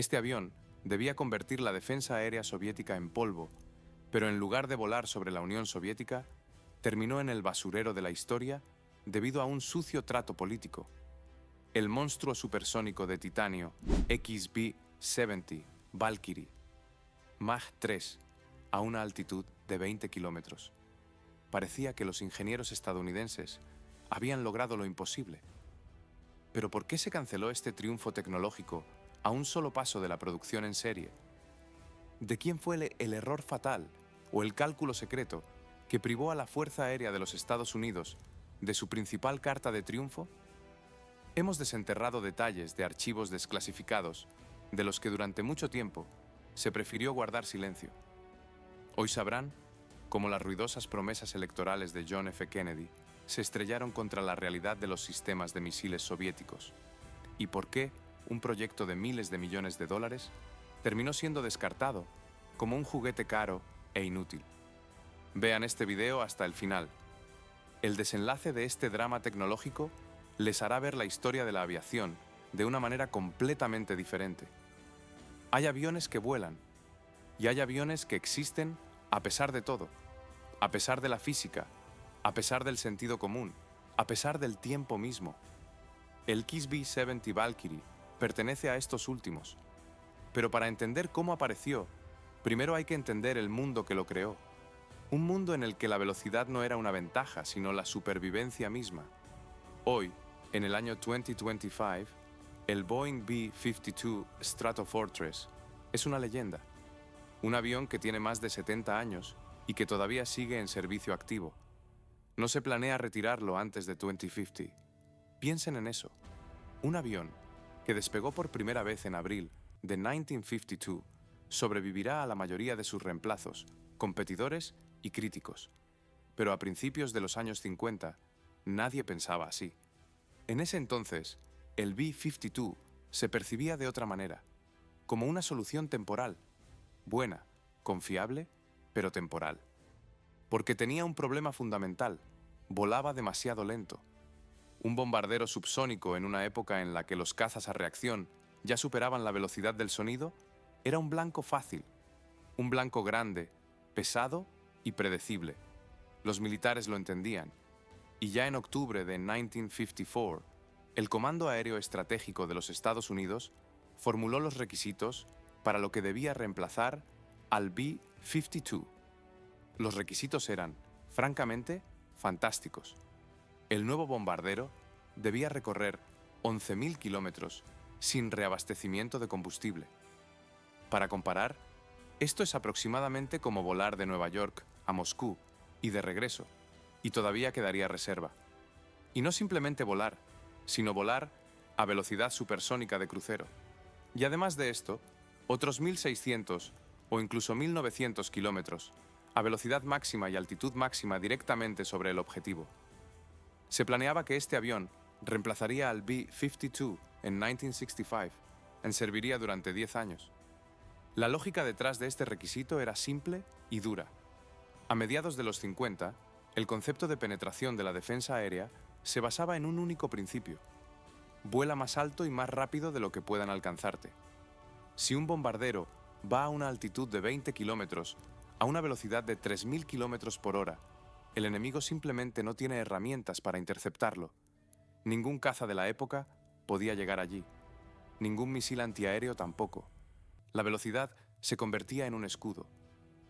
Este avión debía convertir la defensa aérea soviética en polvo, pero en lugar de volar sobre la Unión Soviética, terminó en el basurero de la historia debido a un sucio trato político. El monstruo supersónico de titanio XB-70 Valkyrie, Mach 3, a una altitud de 20 kilómetros. Parecía que los ingenieros estadounidenses habían logrado lo imposible. Pero ¿por qué se canceló este triunfo tecnológico a un solo paso de la producción en serie? ¿De quién fue el error fatal o el cálculo secreto que privó a la Fuerza Aérea de los Estados Unidos de su principal carta de triunfo? Hemos desenterrado detalles de archivos desclasificados de los que durante mucho tiempo se prefirió guardar silencio. Hoy sabrán cómo las ruidosas promesas electorales de John F. Kennedy se estrellaron contra la realidad de los sistemas de misiles soviéticos y por qué un proyecto de miles de millones de dólares terminó siendo descartado como un juguete caro e inútil. Vean este video hasta el final. El desenlace de este drama tecnológico les hará ver la historia de la aviación de una manera completamente diferente. Hay aviones que vuelan y hay aviones que existen a pesar de todo, a pesar de la física, a pesar del sentido común, a pesar del tiempo mismo. El XB-70 Valkyrie pertenece a estos últimos. Pero para entender cómo apareció, primero hay que entender el mundo que lo creó. Un mundo en el que la velocidad no era una ventaja, sino la supervivencia misma. Hoy, en el año 2025, el Boeing B-52 Stratofortress es una leyenda. Un avión que tiene más de 70 años y que todavía sigue en servicio activo. No se planea retirarlo antes de 2050. Piensen en eso. Un avión que despegó por primera vez en abril de 1952 sobrevivirá a la mayoría de sus reemplazos, competidores y críticos. Pero a principios de los años 50, nadie pensaba así. En ese entonces, el B-52 se percibía de otra manera, como una solución temporal, buena, confiable, pero temporal. Porque tenía un problema fundamental: volaba demasiado lento. Un bombardero subsónico en una época en la que los cazas a reacción ya superaban la velocidad del sonido era un blanco fácil, un blanco grande, pesado y predecible. Los militares lo entendían, y ya en octubre de 1954, el Comando Aéreo Estratégico de los Estados Unidos formuló los requisitos para lo que debía reemplazar al B-52. Los requisitos eran, francamente, fantásticos. El nuevo bombardero debía recorrer 11.000 kilómetros sin reabastecimiento de combustible. Para comparar, esto es aproximadamente como volar de Nueva York a Moscú y de regreso, y todavía quedaría reserva. Y no simplemente volar, sino volar a velocidad supersónica de crucero. Y además de esto, otros 1.600 o incluso 1.900 kilómetros a velocidad máxima y altitud máxima directamente sobre el objetivo. Se planeaba que este avión reemplazaría al B-52 en 1965 y serviría durante 10 años. La lógica detrás de este requisito era simple y dura. A mediados de los 50, el concepto de penetración de la defensa aérea se basaba en un único principio: vuela más alto y más rápido de lo que puedan alcanzarte. Si un bombardero va a una altitud de 20 kilómetros a una velocidad de 3.000 kilómetros por hora, el enemigo simplemente no tiene herramientas para interceptarlo. Ningún caza de la época podía llegar allí. Ningún misil antiaéreo tampoco. La velocidad se convertía en un escudo.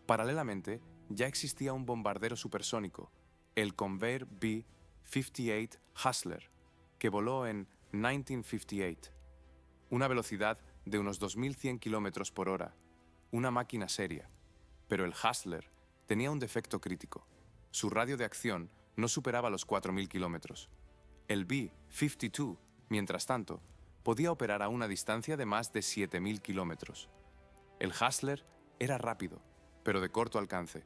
Paralelamente, ya existía un bombardero supersónico, el Convair B-58 Hustler, que voló en 1958. Una velocidad de unos 2.100 kilómetros por hora. Una máquina seria. Pero el Hustler tenía un defecto crítico. Su radio de acción no superaba los 4.000 kilómetros. El B-52, mientras tanto, podía operar a una distancia de más de 7.000 kilómetros. El Hustler era rápido, pero de corto alcance.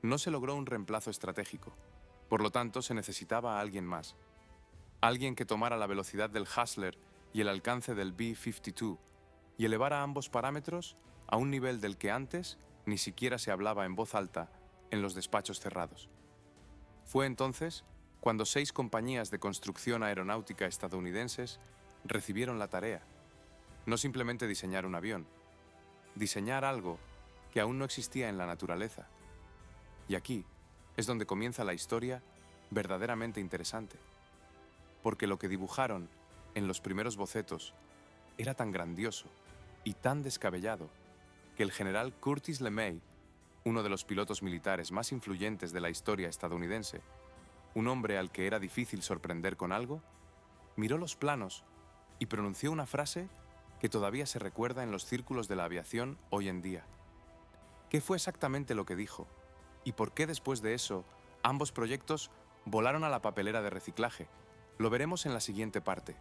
No se logró un reemplazo estratégico. Por lo tanto, se necesitaba a alguien más. Alguien que tomara la velocidad del Hustler y el alcance del B-52 y elevara ambos parámetros a un nivel del que antes ni siquiera se hablaba en voz alta en los despachos cerrados. Fue entonces cuando 6 compañías de construcción aeronáutica estadounidenses recibieron la tarea. No simplemente diseñar un avión, diseñar algo que aún no existía en la naturaleza. Y aquí es donde comienza la historia verdaderamente interesante, porque lo que dibujaron en los primeros bocetos era tan grandioso y tan descabellado que el general Curtis LeMay, uno de los pilotos militares más influyentes de la historia estadounidense, un hombre al que era difícil sorprender con algo, miró los planos y pronunció una frase que todavía se recuerda en los círculos de la aviación hoy en día. ¿Qué fue exactamente lo que dijo? ¿Y por qué después de eso ambos proyectos volaron a la papelera de reciclaje? Lo veremos en la siguiente parte.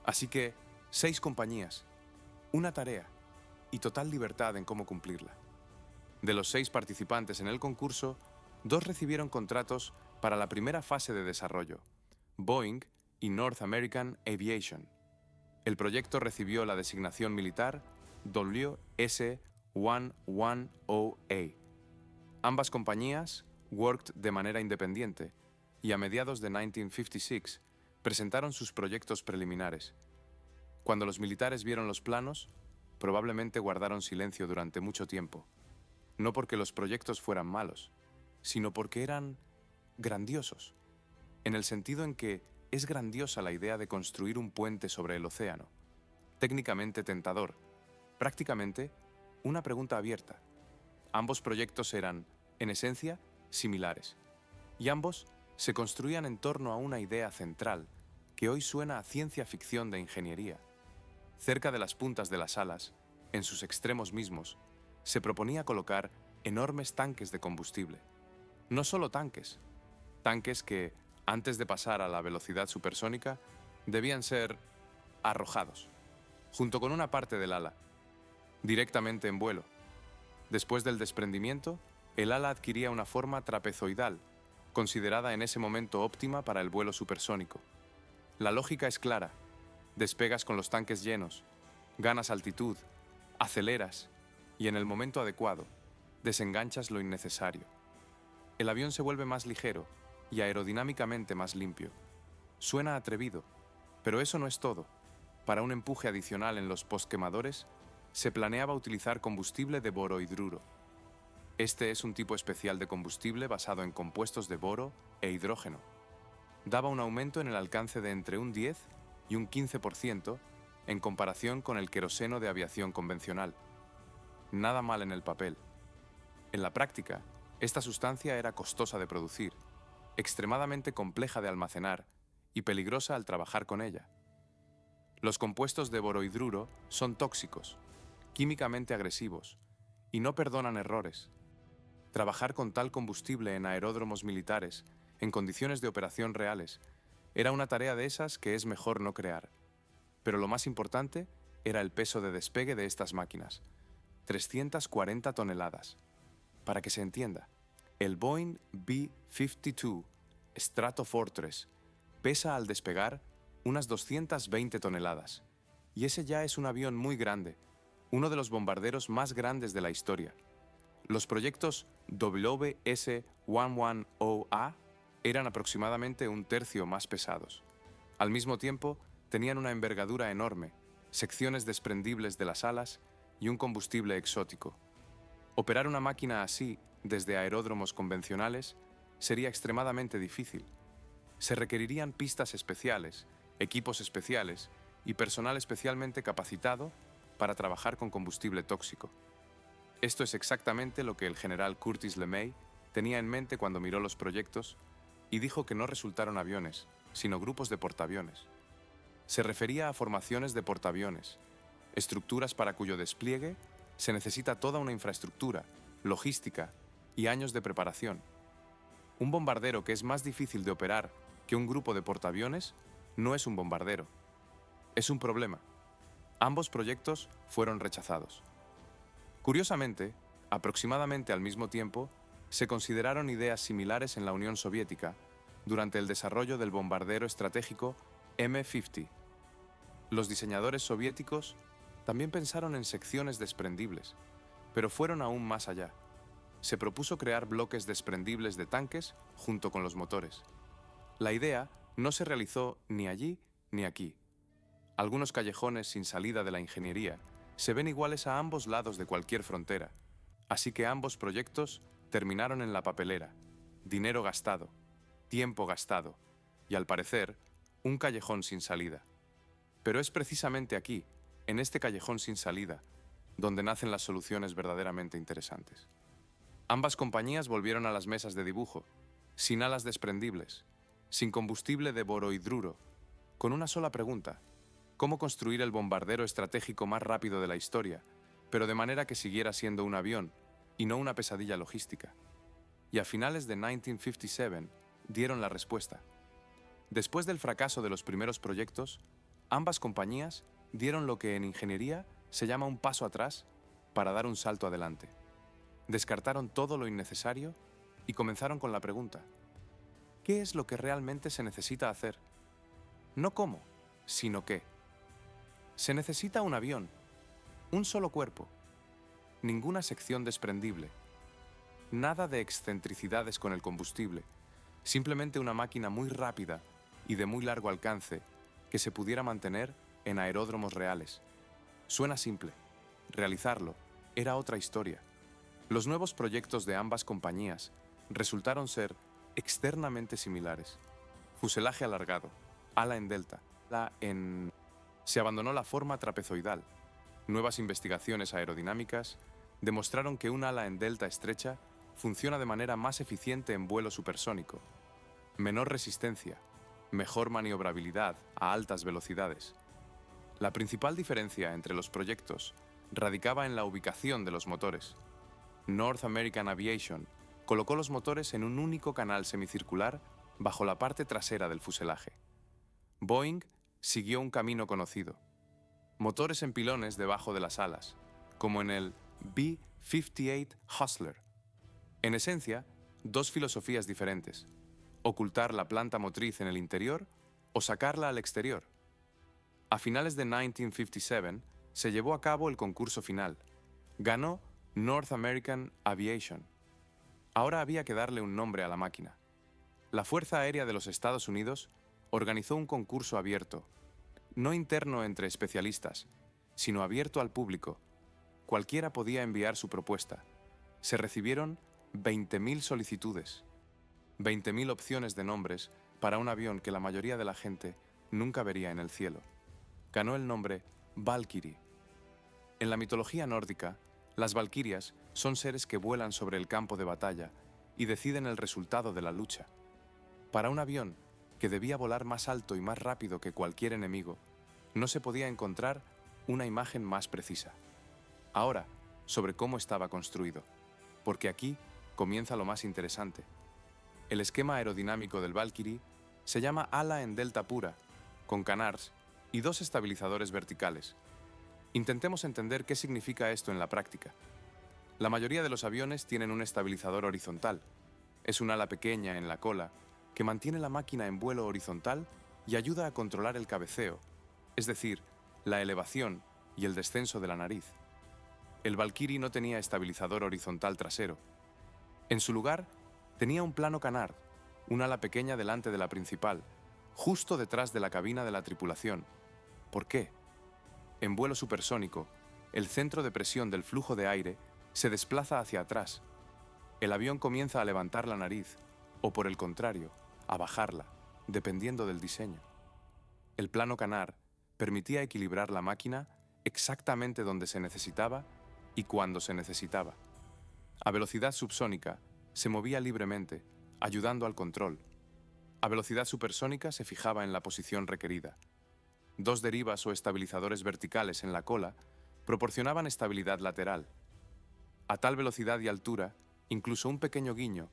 Así que, 6 compañías, una tarea y total libertad en cómo cumplirla. De los 6 participantes en el concurso, 2 recibieron contratos para la primera fase de desarrollo, Boeing y North American Aviation. El proyecto recibió la designación militar WS-110A. Ambas compañías worked de manera independiente y a mediados de 1956 presentaron sus proyectos preliminares. Cuando los militares vieron los planos, probablemente guardaron silencio durante mucho tiempo, no porque los proyectos fueran malos, sino porque eran grandiosos, en el sentido en que es grandiosa la idea de construir un puente sobre el océano, técnicamente tentador, prácticamente una pregunta abierta. Ambos proyectos eran, en esencia, similares, y ambos se construían en torno a una idea central que hoy suena a ciencia ficción de ingeniería. Cerca de las puntas de las alas, en sus extremos mismos, se proponía colocar enormes tanques de combustible. No solo tanques que, antes de pasar a la velocidad supersónica, debían ser arrojados, junto con una parte del ala, directamente en vuelo. Después del desprendimiento, el ala adquiría una forma trapezoidal, considerada en ese momento óptima para el vuelo supersónico. La lógica es clara. Despegas con los tanques llenos, ganas altitud, aceleras y en el momento adecuado, desenganchas lo innecesario. El avión se vuelve más ligero y aerodinámicamente más limpio. Suena atrevido, pero eso no es todo. Para un empuje adicional en los postquemadores, se planeaba utilizar combustible de borohidruro. Este es un tipo especial de combustible basado en compuestos de boro e hidrógeno. Daba un aumento en el alcance de entre un 10 y un 15% en comparación con el queroseno de aviación convencional. Nada mal en el papel. En la práctica, esta sustancia era costosa de producir, extremadamente compleja de almacenar y peligrosa al trabajar con ella. Los compuestos de borohidruro son tóxicos, químicamente agresivos y no perdonan errores. Trabajar con tal combustible en aeródromos militares, en condiciones de operación reales, era una tarea de esas que es mejor no crear. Pero lo más importante era el peso de despegue de estas máquinas, 340 toneladas. Para que se entienda, el Boeing B-52 Stratofortress pesa al despegar unas 220 toneladas, y ese ya es un avión muy grande, uno de los bombarderos más grandes de la historia. Los proyectos WS-110A eran aproximadamente un tercio más pesados. Al mismo tiempo, tenían una envergadura enorme, secciones desprendibles de las alas y un combustible exótico. Operar una máquina así desde aeródromos convencionales sería extremadamente difícil. Se requerirían pistas especiales, equipos especiales y personal especialmente capacitado para trabajar con combustible tóxico. Esto es exactamente lo que el general Curtis LeMay tenía en mente cuando miró los proyectos y dijo que no resultaron aviones, sino grupos de portaaviones. Se refería a formaciones de portaaviones, estructuras para cuyo despliegue se necesita toda una infraestructura, logística y años de preparación. Un bombardero que es más difícil de operar que un grupo de portaaviones no es un bombardero. Es un problema. Ambos proyectos fueron rechazados. Curiosamente, aproximadamente al mismo tiempo, se consideraron ideas similares en la Unión Soviética durante el desarrollo del bombardero estratégico M-50. Los diseñadores soviéticos también pensaron en secciones desprendibles, pero fueron aún más allá. Se propuso crear bloques desprendibles de tanques junto con los motores. La idea no se realizó ni allí ni aquí. Algunos callejones sin salida de la ingeniería se ven iguales a ambos lados de cualquier frontera, así que ambos proyectos terminaron en la papelera, dinero gastado, tiempo gastado y, al parecer, un callejón sin salida. Pero es precisamente aquí, en este callejón sin salida, donde nacen las soluciones verdaderamente interesantes. Ambas compañías volvieron a las mesas de dibujo, sin alas desprendibles, sin combustible de borohidruro, con una sola pregunta: ¿cómo construir el bombardero estratégico más rápido de la historia, pero de manera que siguiera siendo un avión y no una pesadilla logística? Y a finales de 1957 dieron la respuesta. Después del fracaso de los primeros proyectos, ambas compañías dieron lo que en ingeniería se llama un paso atrás para dar un salto adelante. Descartaron todo lo innecesario y comenzaron con la pregunta: ¿qué es lo que realmente se necesita hacer? No cómo, sino qué. Se necesita un avión, un solo cuerpo, ninguna sección desprendible, nada de excentricidades con el combustible, simplemente una máquina muy rápida y de muy largo alcance que se pudiera mantener en aeródromos reales. Suena simple. Realizarlo era otra historia. Los nuevos proyectos de ambas compañías resultaron ser externamente similares. Fuselaje alargado, ala en delta, Se abandonó la forma trapezoidal. Nuevas investigaciones aerodinámicas demostraron que un ala en delta estrecha funciona de manera más eficiente en vuelo supersónico. Menor resistencia, mejor maniobrabilidad a altas velocidades. La principal diferencia entre los proyectos radicaba en la ubicación de los motores. North American Aviation colocó los motores en un único canal semicircular bajo la parte trasera del fuselaje. Boeing siguió un camino conocido: motores en pilones debajo de las alas, como en el B-58 Hustler. En esencia, dos filosofías diferentes: ocultar la planta motriz en el interior o sacarla al exterior. A finales de 1957 se llevó a cabo el concurso final. Ganó North American Aviation. Ahora había que darle un nombre a la máquina. La Fuerza Aérea de los Estados Unidos organizó un concurso abierto, no interno entre especialistas, sino abierto al público. Cualquiera podía enviar su propuesta. Se recibieron 20.000 solicitudes, 20.000 opciones de nombres para un avión que la mayoría de la gente nunca vería en el cielo. Ganó el nombre Valkyrie. En la mitología nórdica, las valquirias son seres que vuelan sobre el campo de batalla y deciden el resultado de la lucha. Para un avión que debía volar más alto y más rápido que cualquier enemigo, no se podía encontrar una imagen más precisa. Ahora, sobre cómo estaba construido, porque aquí comienza lo más interesante. El esquema aerodinámico del Valkyrie se llama ala en delta pura, con canards y dos estabilizadores verticales. Intentemos entender qué significa esto en la práctica. La mayoría de los aviones tienen un estabilizador horizontal. Es un ala pequeña en la cola que mantiene la máquina en vuelo horizontal y ayuda a controlar el cabeceo, es decir, la elevación y el descenso de la nariz. El Valkyrie no tenía estabilizador horizontal trasero. En su lugar, tenía un plano canard, un ala pequeña delante de la principal, justo detrás de la cabina de la tripulación. ¿Por qué? En vuelo supersónico, el centro de presión del flujo de aire se desplaza hacia atrás. El avión comienza a levantar la nariz, o por el contrario, a bajarla, dependiendo del diseño. El plano canard permitía equilibrar la máquina exactamente donde se necesitaba y cuando se necesitaba. A velocidad subsónica se movía libremente, ayudando al control. A velocidad supersónica se fijaba en la posición requerida. Dos derivas o estabilizadores verticales en la cola proporcionaban estabilidad lateral. A tal velocidad y altura, incluso un pequeño guiño,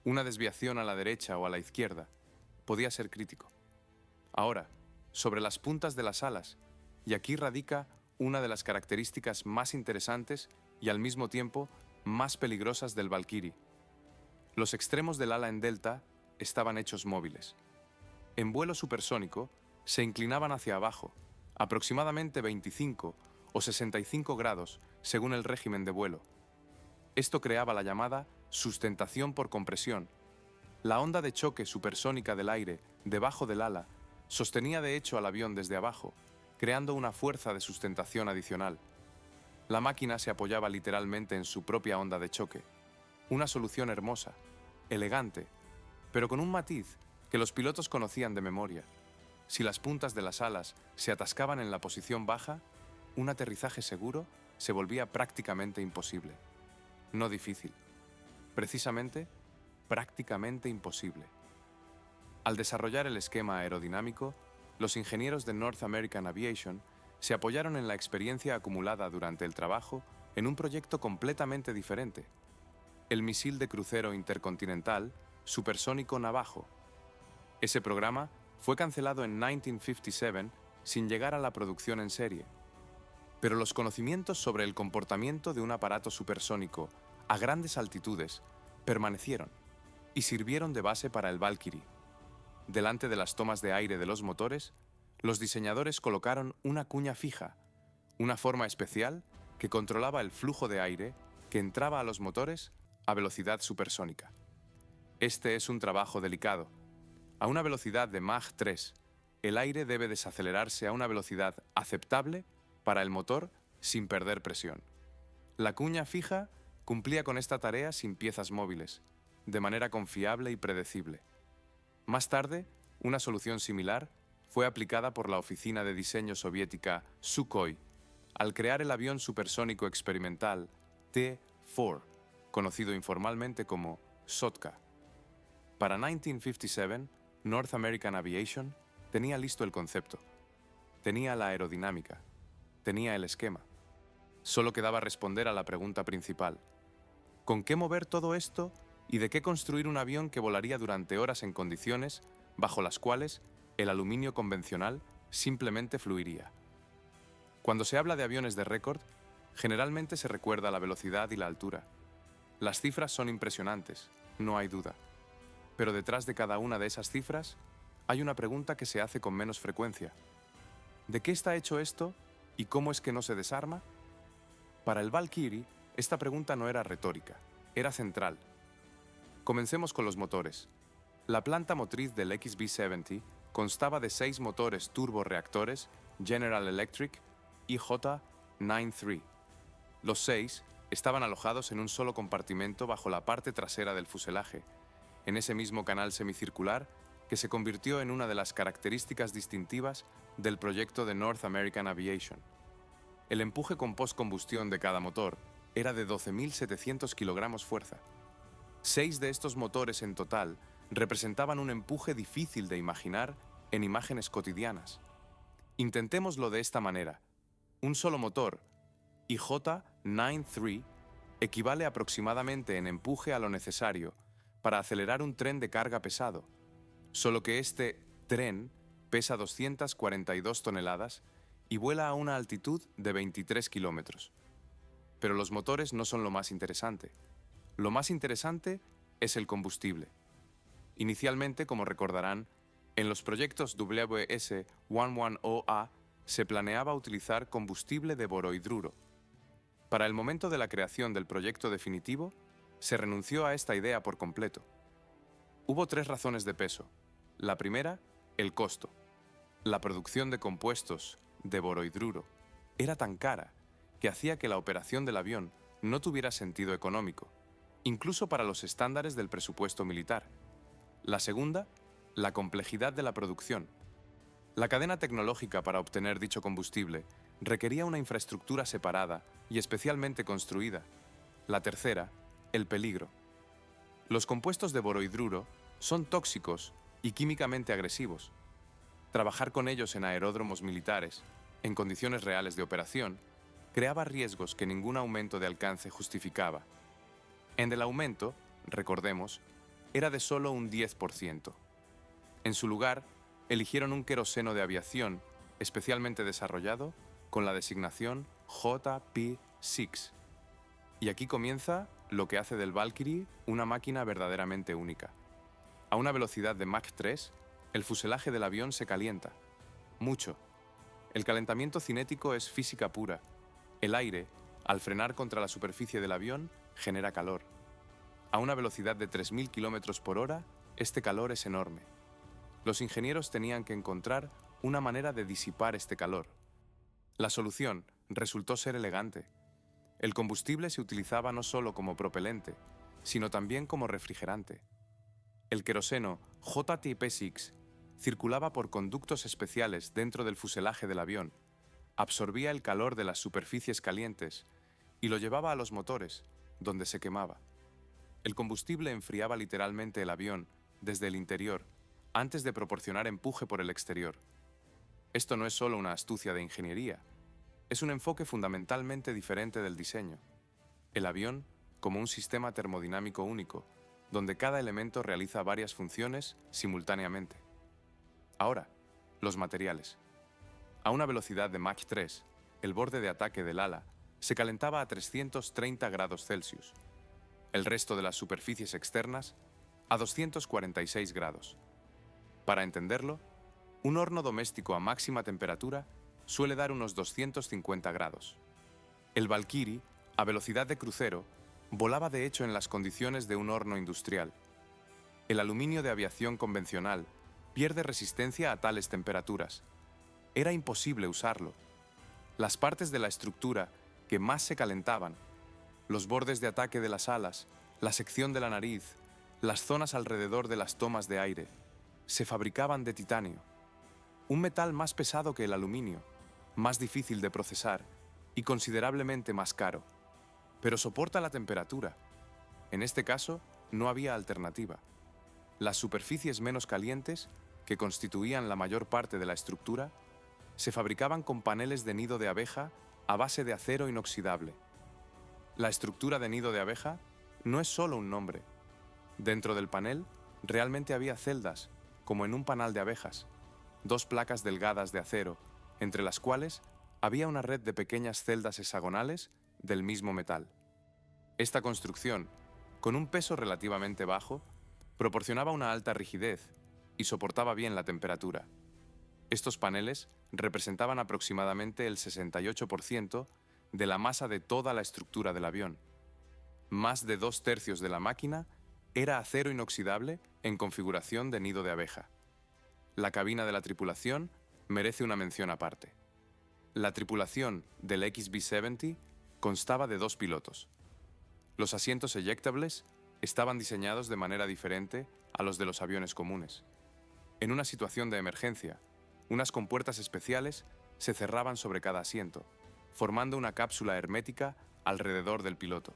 una desviación a la derecha o a la izquierda, podía ser crítico. Ahora, sobre las puntas de las alas, y aquí radica una de las características más interesantes y al mismo tiempo más peligrosas del Valkyrie. Los extremos del ala en delta estaban hechos móviles. En vuelo supersónico se inclinaban hacia abajo, aproximadamente 25 o 65 grados según el régimen de vuelo. Esto creaba la llamada sustentación por compresión. La onda de choque supersónica del aire debajo del ala sostenía de hecho al avión desde abajo, creando una fuerza de sustentación adicional. La máquina se apoyaba literalmente en su propia onda de choque. Una solución hermosa, elegante, pero con un matiz que los pilotos conocían de memoria. Si las puntas de las alas se atascaban en la posición baja, un aterrizaje seguro se volvía prácticamente imposible. No difícil. Precisamente, prácticamente imposible. Al desarrollar el esquema aerodinámico, los ingenieros de North American Aviation se apoyaron en la experiencia acumulada durante el trabajo en un proyecto completamente diferente: el misil de crucero intercontinental supersónico Navajo. Ese programa fue cancelado en 1957 sin llegar a la producción en serie. Pero los conocimientos sobre el comportamiento de un aparato supersónico a grandes altitudes permanecieron y sirvieron de base para el Valkyrie. Delante de las tomas de aire de los motores, los diseñadores colocaron una cuña fija, una forma especial que controlaba el flujo de aire que entraba a los motores a velocidad supersónica. Este es un trabajo delicado. A una velocidad de Mach 3, el aire debe desacelerarse a una velocidad aceptable para el motor sin perder presión. La cuña fija cumplía con esta tarea sin piezas móviles, de manera confiable y predecible. Más tarde, una solución similar fue aplicada por la oficina de diseño soviética Sukhoi al crear el avión supersónico experimental T-4, conocido informalmente como Sotka. Para 1957, North American Aviation tenía listo el concepto, tenía la aerodinámica, tenía el esquema. Solo quedaba responder a la pregunta principal: ¿con qué mover todo esto y de qué construir un avión que volaría durante horas en condiciones bajo las cuales el aluminio convencional simplemente fluiría? Cuando se habla de aviones de récord, generalmente se recuerda la velocidad y la altura. Las cifras son impresionantes, no hay duda. Pero detrás de cada una de esas cifras hay una pregunta que se hace con menos frecuencia. ¿De qué está hecho esto y cómo es que no se desarma? Para el Valkyrie, esta pregunta no era retórica, era central. Comencemos con los motores. La planta motriz del XB-70 constaba de 6 motores turborreactores General Electric IJ-93. Los 6 estaban alojados en un solo compartimento bajo la parte trasera del fuselaje, en ese mismo canal semicircular que se convirtió en una de las características distintivas del proyecto de North American Aviation. El empuje con postcombustión de cada motor era de 12.700 kilogramos fuerza. 6 de estos motores en total representaban un empuje difícil de imaginar en imágenes cotidianas. Intentémoslo de esta manera. Un solo motor, IJ-93, equivale aproximadamente en empuje a lo necesario para acelerar un tren de carga pesado, solo que este tren pesa 242 toneladas y vuela a una altitud de 23 kilómetros. Pero los motores no son lo más interesante. Lo más interesante es el combustible. Inicialmente, como recordarán, en los proyectos WS-110A se planeaba utilizar combustible de borohidruro. Para el momento de la creación del proyecto definitivo, se renunció a esta idea por completo. Hubo 3 razones de peso. La primera, el costo. La producción de compuestos de borohidruro era tan cara que hacía que la operación del avión no tuviera sentido económico, incluso para los estándares del presupuesto militar. La segunda, la complejidad de la producción. La cadena tecnológica para obtener dicho combustible requería una infraestructura separada y especialmente construida. La tercera, el peligro. Los compuestos de borohidruro son tóxicos y químicamente agresivos. Trabajar con ellos en aeródromos militares, en condiciones reales de operación, creaba riesgos que ningún aumento de alcance justificaba. En el aumento, recordemos, era de solo un 10%. En su lugar, eligieron un queroseno de aviación especialmente desarrollado con la designación JP6. Y aquí comienza lo que hace del Valkyrie una máquina verdaderamente única. A una velocidad de Mach 3, el fuselaje del avión se calienta. Mucho. El calentamiento cinético es física pura. El aire, al frenar contra la superficie del avión, genera calor. A una velocidad de 3.000 km por hora, este calor es enorme. Los ingenieros tenían que encontrar una manera de disipar este calor, La solución resultó ser elegante. El combustible se utilizaba no solo como propelente, sino también como refrigerante. El queroseno JTP6 circulaba por conductos especiales dentro del fuselaje del avión, absorbía el calor de las superficies calientes y lo llevaba a los motores, donde se quemaba. El combustible enfriaba literalmente el avión desde el interior, antes de proporcionar empuje por el exterior. Esto no es solo una astucia de ingeniería, es un enfoque fundamentalmente diferente del diseño. El avión como un sistema termodinámico único, donde cada elemento realiza varias funciones simultáneamente. Ahora, los materiales. A una velocidad de Mach 3, el borde de ataque del ala se calentaba a 330 grados Celsius, el resto de las superficies externas a 246 grados. Para entenderlo, un horno doméstico a máxima temperatura suele dar unos 250 grados. El Valkyrie, a velocidad de crucero, volaba de hecho en las condiciones de un horno industrial. El aluminio de aviación convencional pierde resistencia a tales temperaturas. Era imposible usarlo. Las partes de la estructura que más se calentaban, los bordes de ataque de las alas, la sección de la nariz, las zonas alrededor de las tomas de aire, se fabricaban de titanio, un metal más pesado que el aluminio, más difícil de procesar y considerablemente más caro, pero soporta la temperatura. En este caso, no había alternativa. Las superficies menos calientes, que constituían la mayor parte de la estructura, se fabricaban con paneles de nido de abeja a base de acero inoxidable. La estructura de nido de abeja no es solo un nombre. Dentro del panel realmente había celdas, como en un panal de abejas, dos placas delgadas de acero, entre las cuales había una red de pequeñas celdas hexagonales del mismo metal. Esta construcción, con un peso relativamente bajo, proporcionaba una alta rigidez y soportaba bien la temperatura. Estos paneles representaban aproximadamente el 68% de la masa de toda la estructura del avión. Más de 2/3 de la máquina era acero inoxidable en configuración de nido de abeja. La cabina de la tripulación merece una mención aparte. La tripulación del XB-70 constaba de 2 pilotos. Los asientos eyectables estaban diseñados de manera diferente a los de los aviones comunes. En una situación de emergencia, unas compuertas especiales se cerraban sobre cada asiento, formando una cápsula hermética alrededor del piloto.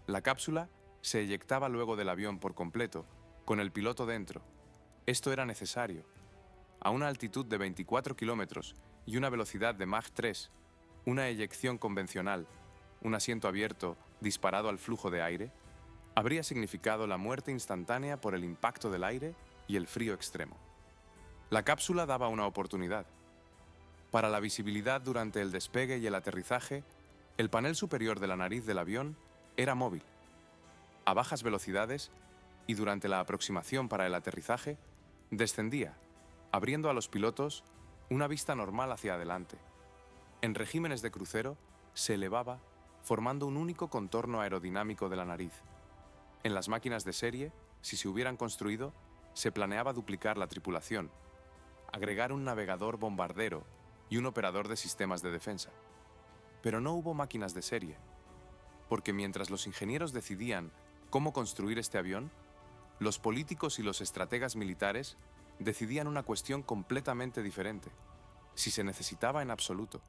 La cápsula se eyectaba luego del avión por completo, con el piloto dentro. Esto era necesario. A una altitud de 24 kilómetros y una velocidad de Mach 3, una eyección convencional, un asiento abierto disparado al flujo de aire, habría significado la muerte instantánea por el impacto del aire y el frío extremo. La cápsula daba una oportunidad. Para la visibilidad durante el despegue y el aterrizaje, el panel superior de la nariz del avión era móvil. A bajas velocidades y durante la aproximación para el aterrizaje, descendía, abriendo a los pilotos una vista normal hacia adelante. En regímenes de crucero, se elevaba, formando un único contorno aerodinámico de la nariz. En las máquinas de serie, si se hubieran construido, se planeaba duplicar la tripulación, agregar un navegador bombardero y un operador de sistemas de defensa. Pero no hubo máquinas de serie, porque mientras los ingenieros decidían cómo construir este avión, los políticos y los estrategas militares decidían una cuestión completamente diferente, si se necesitaba en absoluto.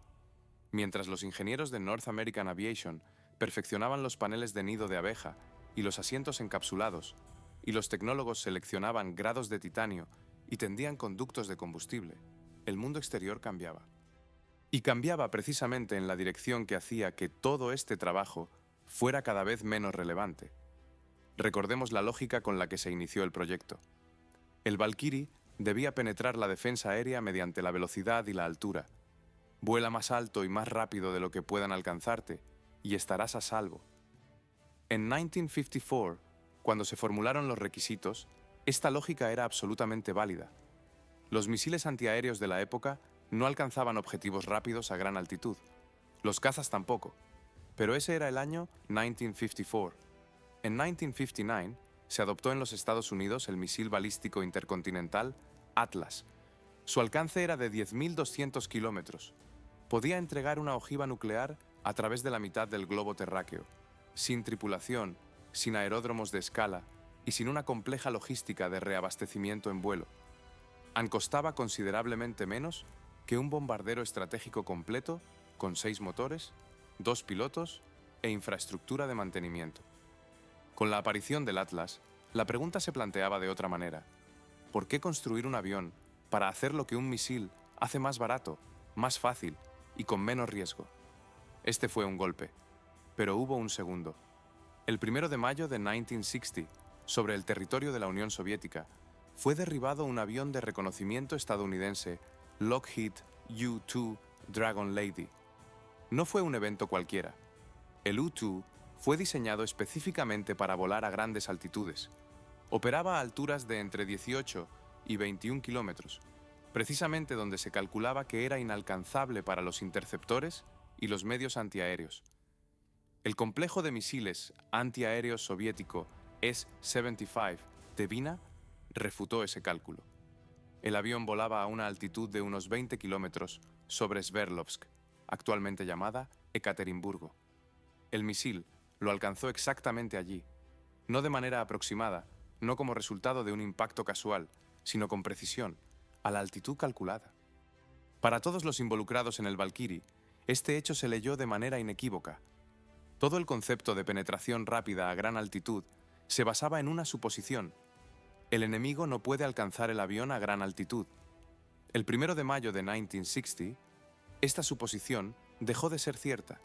Mientras los ingenieros de North American Aviation perfeccionaban los paneles de nido de abeja y los asientos encapsulados, y los tecnólogos seleccionaban grados de titanio y tendían conductos de combustible, el mundo exterior cambiaba. Y cambiaba precisamente en la dirección que hacía que todo este trabajo fuera cada vez menos relevante. Recordemos la lógica con la que se inició el proyecto. El Valkyrie debía penetrar la defensa aérea mediante la velocidad y la altura. Vuela más alto y más rápido de lo que puedan alcanzarte y estarás a salvo. En 1954, cuando se formularon los requisitos, esta lógica era absolutamente válida. Los misiles antiaéreos de la época no alcanzaban objetivos rápidos a gran altitud. Los cazas tampoco. Pero ese era el año 1954. En 1959 se adoptó en los Estados Unidos el misil balístico intercontinental Atlas. Su alcance era de 10.200 kilómetros. podía entregar una ojiva nuclear a través de la mitad del globo terráqueo, sin tripulación, sin aeródromos de escala y sin una compleja logística de reabastecimiento en vuelo. Costaba considerablemente menos que un bombardero estratégico completo con 6 motores, 2 pilotos e infraestructura de mantenimiento. Con la aparición del Atlas, la pregunta se planteaba de otra manera. ¿Por qué construir un avión para hacer lo que un misil hace más barato, más fácil y con menos riesgo? Este fue un golpe, pero hubo un segundo. El 1 de mayo de 1960, sobre el territorio de la Unión Soviética, fue derribado un avión de reconocimiento estadounidense, Lockheed U-2 Dragon Lady. No fue un evento cualquiera. El U-2 fue diseñado específicamente para volar a grandes altitudes. Operaba a alturas de entre 18 y 21 kilómetros, precisamente donde se calculaba que era inalcanzable para los interceptores y los medios antiaéreos. El complejo de misiles antiaéreos soviético S-75 de Vina refutó ese cálculo. El avión volaba a una altitud de unos 20 kilómetros sobre Sverdlovsk, actualmente llamada Ekaterimburgo. El misil lo alcanzó exactamente allí, no de manera aproximada, no como resultado de un impacto casual, sino con precisión, a la altitud calculada. Para todos los involucrados en el Valkyrie, este hecho se leyó de manera inequívoca. Todo el concepto de penetración rápida a gran altitud se basaba en una suposición. El enemigo no puede alcanzar el avión a gran altitud. El 1 de mayo de 1960, esta suposición dejó de ser cierta.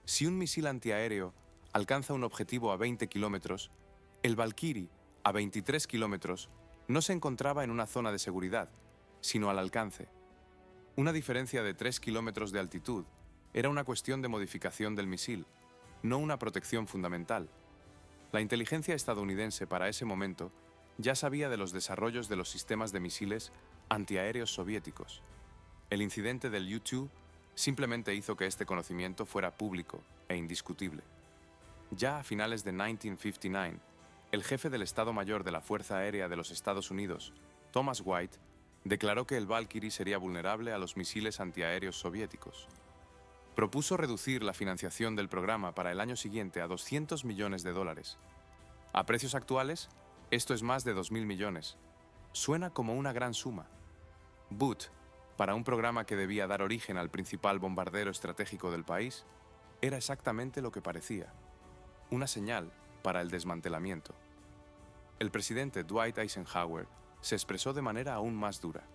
Si un misil antiaéreo alcanza un objetivo a 20 kilómetros, el Valkyrie, a 23 kilómetros, no se encontraba en una zona de seguridad, sino al alcance. Una diferencia de 3 kilómetros de altitud era una cuestión de modificación del misil, no una protección fundamental. La inteligencia estadounidense para ese momento ya sabía de los desarrollos de los sistemas de misiles antiaéreos soviéticos. El incidente del U-2 simplemente hizo que este conocimiento fuera público e indiscutible. Ya a finales de 1959, el jefe del Estado Mayor de la Fuerza Aérea de los Estados Unidos, Thomas White, declaró que el Valkyrie sería vulnerable a los misiles antiaéreos soviéticos. Propuso reducir la financiación del programa para el año siguiente a $200 millones. A precios actuales, esto es más de 2.000 millones. Suena como una gran suma. But, para un programa que debía dar origen al principal bombardero estratégico del país, era exactamente lo que parecía: una señal para el desmantelamiento. El presidente Dwight Eisenhower se expresó de manera aún más dura.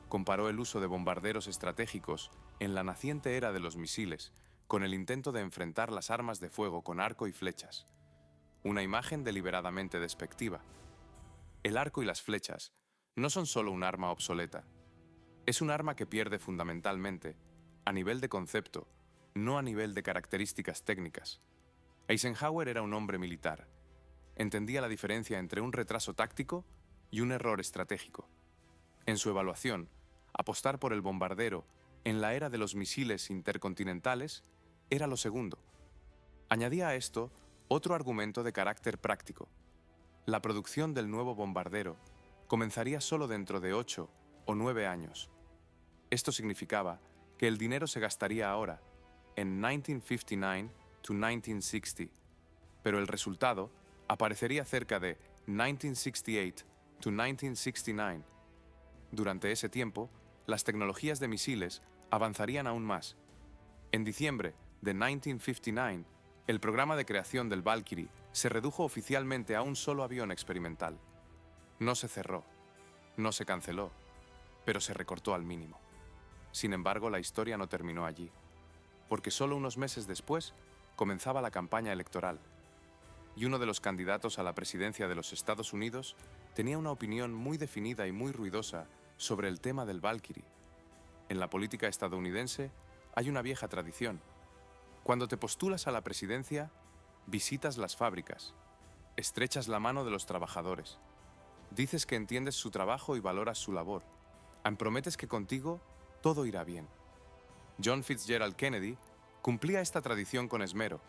Comparó el uso de bombarderos estratégicos en la naciente era de los misiles con el intento de enfrentar las armas de fuego con arco y flechas. Una imagen deliberadamente despectiva. El arco y las flechas no son solo un arma obsoleta. Es un arma que pierde fundamentalmente, a nivel de concepto, no a nivel de características técnicas. Eisenhower era un hombre militar. Entendía la diferencia entre un retraso táctico y un error estratégico. En su evaluación, apostar por el bombardero en la era de los misiles intercontinentales era lo segundo. Añadía a esto otro argumento de carácter práctico. La producción del nuevo bombardero comenzaría solo dentro de 8 o 9 años. Esto significaba que el dinero se gastaría ahora, en 1959 to 1960, pero el resultado aparecería cerca de 1968 to 1969. Durante ese tiempo, las tecnologías de misiles avanzarían aún más. En diciembre de 1959, el programa de creación del Valkyrie se redujo oficialmente a un solo avión experimental. No se cerró, no se canceló, pero se recortó al mínimo. Sin embargo, la historia no terminó allí, porque solo unos meses después comenzaba la campaña electoral, y uno de los candidatos a la presidencia de los Estados Unidos tenía una opinión muy definida y muy ruidosa sobre el tema del Valkyrie. En la política estadounidense hay una vieja tradición. Cuando te postulas a la presidencia, visitas las fábricas, estrechas la mano de los trabajadores, dices que entiendes su trabajo y valoras su labor, prometes que contigo todo irá bien. John Fitzgerald Kennedy cumplía esta tradición con esmero.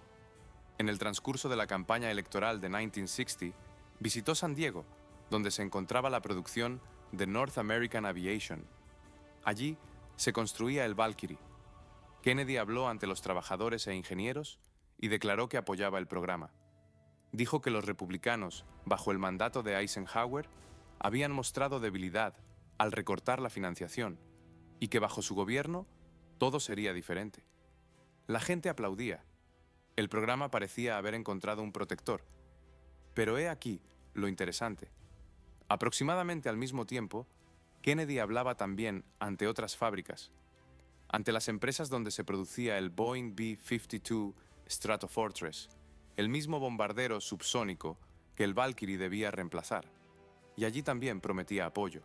En el transcurso de la campaña electoral de 1960, visitó San Diego, donde se encontraba la producción de North American Aviation. Allí se construía el Valkyrie. Kennedy habló ante los trabajadores e ingenieros y declaró que apoyaba el programa. Dijo que los republicanos, bajo el mandato de Eisenhower, habían mostrado debilidad al recortar la financiación y que bajo su gobierno todo sería diferente. La gente aplaudía. El programa parecía haber encontrado un protector. Pero he aquí lo interesante. Aproximadamente al mismo tiempo, Kennedy hablaba también ante otras fábricas, ante las empresas donde se producía el Boeing B-52 Stratofortress, el mismo bombardero subsónico que el Valkyrie debía reemplazar, y allí también prometía apoyo,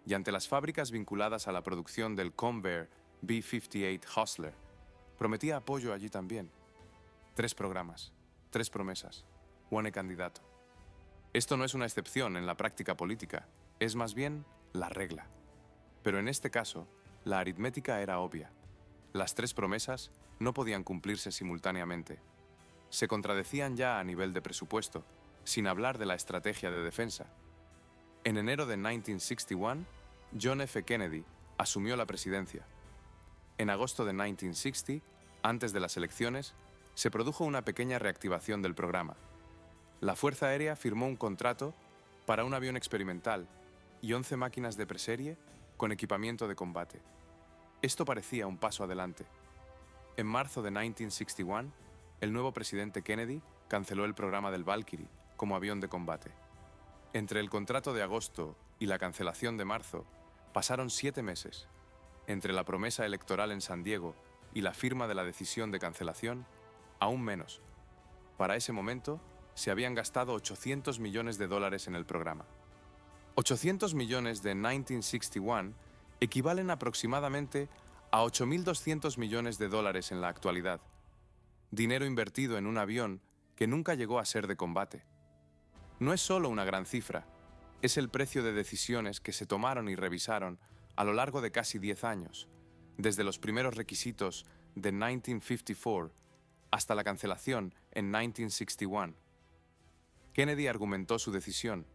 y ante las fábricas vinculadas a la producción del Convair B-58 Hustler, prometía apoyo allí también. 3 programas, 3 promesas, one candidato. Esto no es una excepción en la práctica política, es más bien la regla. Pero en este caso, la aritmética era obvia. Las 3 promesas no podían cumplirse simultáneamente. Se contradecían ya a nivel de presupuesto, sin hablar de la estrategia de defensa. En enero de 1961, John F. Kennedy asumió la presidencia. En agosto de 1960, antes de las elecciones, se produjo una pequeña reactivación del programa. La Fuerza Aérea firmó un contrato para un avión experimental y 11 máquinas de preserie con equipamiento de combate. Esto parecía un paso adelante. En marzo de 1961, el nuevo presidente Kennedy canceló el programa del Valkyrie como avión de combate. Entre el contrato de agosto y la cancelación de marzo, pasaron 7 meses. Entre la promesa electoral en San Diego y la firma de la decisión de cancelación, aún menos. Para ese momento, se habían gastado $800 millones en el programa. 800 millones de 1961 equivalen aproximadamente a $8.200 millones en la actualidad. Dinero invertido en un avión que nunca llegó a ser de combate. No es solo una gran cifra, es el precio de decisiones que se tomaron y revisaron a lo largo de casi 10 años, desde los primeros requisitos de 1954 hasta la cancelación en 1961. Kennedy argumentó su decisión.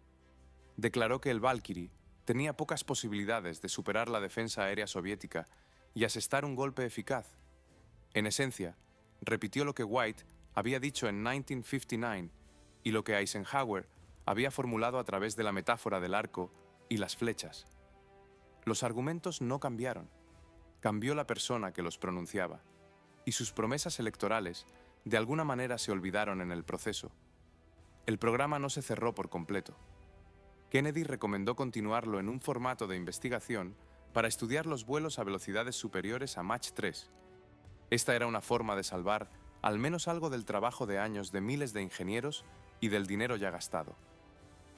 Declaró que el Valkyrie tenía pocas posibilidades de superar la defensa aérea soviética y asestar un golpe eficaz. En esencia, repitió lo que White había dicho en 1959 y lo que Eisenhower había formulado a través de la metáfora del arco y las flechas. Los argumentos no cambiaron. Cambió la persona que los pronunciaba, y sus promesas electorales de alguna manera se olvidaron en el proceso. El programa no se cerró por completo. Kennedy recomendó continuarlo en un formato de investigación para estudiar los vuelos a velocidades superiores a Mach 3. Esta era una forma de salvar al menos algo del trabajo de años de miles de ingenieros y del dinero ya gastado.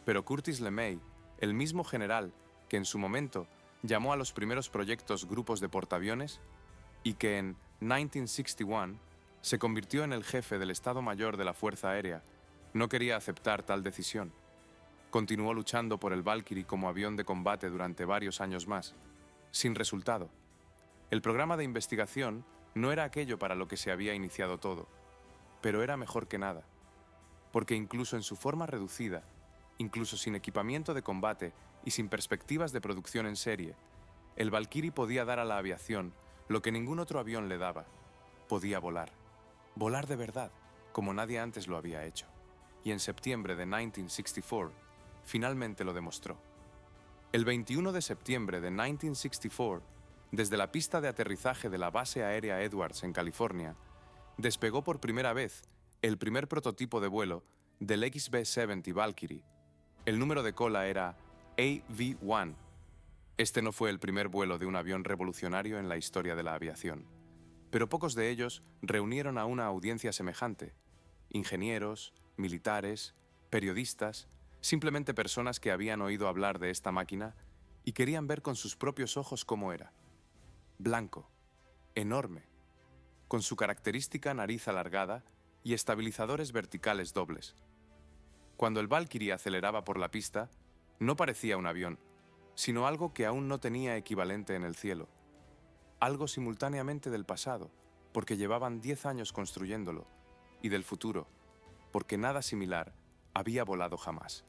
Pero Curtis LeMay, el mismo general que en su momento llamó a los primeros proyectos grupos de portaaviones y que en 1961 se convirtió en el jefe del Estado Mayor de la Fuerza Aérea, no quería aceptar tal decisión. Continuó luchando por el Valkyrie como avión de combate durante varios años más, sin resultado. El programa de investigación no era aquello para lo que se había iniciado todo, pero era mejor que nada, porque incluso en su forma reducida, incluso sin equipamiento de combate y sin perspectivas de producción en serie, el Valkyrie podía dar a la aviación lo que ningún otro avión le daba. Podía volar. Volar de verdad, como nadie antes lo había hecho. Y en septiembre de 1964, finalmente lo demostró. El 21 de septiembre de 1964, desde la pista de aterrizaje de la Base Aérea Edwards en California, despegó por primera vez el primer prototipo de vuelo del XB-70 Valkyrie. El número de cola era AV-1. Este no fue el primer vuelo de un avión revolucionario en la historia de la aviación, pero pocos de ellos reunieron a una audiencia semejante: ingenieros, militares, periodistas, simplemente personas que habían oído hablar de esta máquina y querían ver con sus propios ojos cómo era. Blanco, enorme, con su característica nariz alargada y estabilizadores verticales dobles. Cuando el Valkyrie aceleraba por la pista, no parecía un avión, sino algo que aún no tenía equivalente en el cielo. Algo simultáneamente del pasado, porque llevaban 10 años construyéndolo, y del futuro, porque nada similar había volado jamás.